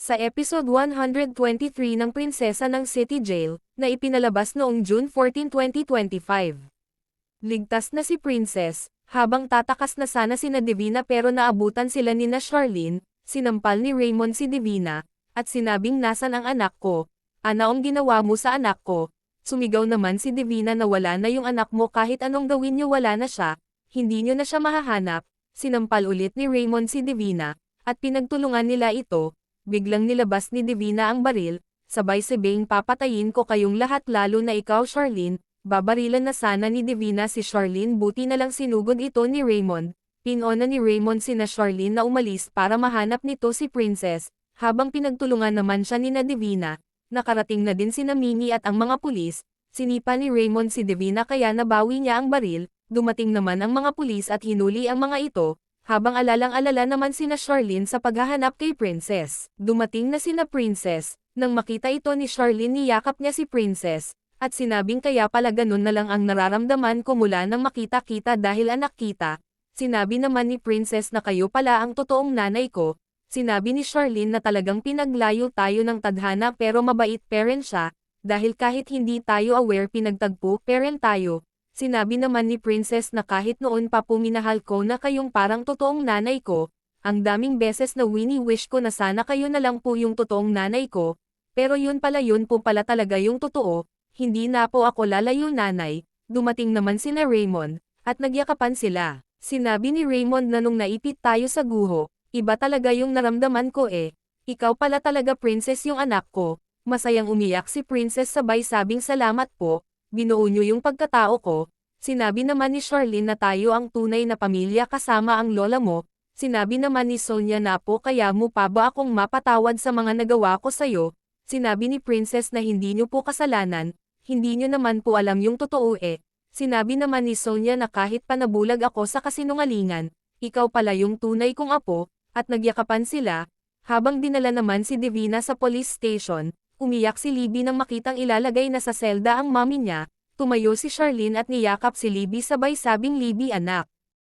Sa episode 123 ng Prinsesa ng City Jail, na ipinalabas noong June 14, 2025. Ligtas na si Princess, habang tatakas na sana sina Divina pero naabutan sila ni na Charlene, sinampal ni Raymond si Divina, at sinabing nasan ang anak ko, anong ginawa mo sa anak ko? Sumigaw naman si Divina na wala na yung anak mo kahit anong gawin niyo wala na siya, hindi niyo na siya mahahanap, sinampal ulit ni Raymond si Divina, at pinagtulungan nila ito. Biglang nilabas ni Divina ang baril, sabay sabing papatayin ko kayong lahat lalo na ikaw Charlene, babarilan na sana ni Divina si Charlene buti na lang sinugod ito ni Raymond, pinona ni Raymond sina Charlene na umalis para mahanap nito si Princess, habang pinagtulungan naman siya ni na Divina, nakarating na din sina Mimi at ang mga pulis, sinipa ni Raymond si Divina kaya nabawi niya ang baril, dumating naman ang mga pulis at hinuli ang mga ito, habang alalang-alala naman sina Charlene sa paghahanap kay Princess. Dumating na sina Princess, nang makita ito ni Charlene niyakap niya si Princess, at sinabing kaya pala ganun na lang ang nararamdaman ko mula nang makita-kita dahil anak kita. Sinabi naman ni Princess na kayo pala ang totoong nanay ko. Sinabi ni Charlene na talagang pinaglayo tayo ng tadhana pero mabait parent siya, dahil kahit hindi tayo aware pinagtagpo parent tayo. Sinabi naman ni Princess na kahit noon pa puminahal ko na kayong parang totoong nanay ko, ang daming beses na wini-wish ko na sana kayo na lang po yung totoong nanay ko, pero yun po pala talaga yung totoo, hindi na po ako lalayo nanay. Dumating naman sina Raymond, at nagyakapan sila. Sinabi ni Raymond na nung naipit tayo sa guho, iba talaga yung naramdaman ko ikaw pala talaga Princess yung anak ko. Masayang umiyak si Princess sabay sabing salamat po. Binuo niyo yung pagkatao ko. Sinabi naman ni Charlene na tayo ang tunay na pamilya kasama ang lola mo. Sinabi naman ni Sonia na po kaya mo pa ba akong mapatawad sa mga nagawa ko sa'yo. Sinabi ni Princess na hindi niyo po kasalanan, hindi niyo naman po alam yung totoo Sinabi naman ni Sonia na kahit panabulag ako sa kasinungalingan, ikaw pala yung tunay kong apo, at nagyakapan sila. Habang dinala naman si Divina sa police station, umiyak si Libby nang makitang ilalagay na sa selda ang mommy niya, tumayo si Charlene at niyakap si Libby sabay sabing Libby anak.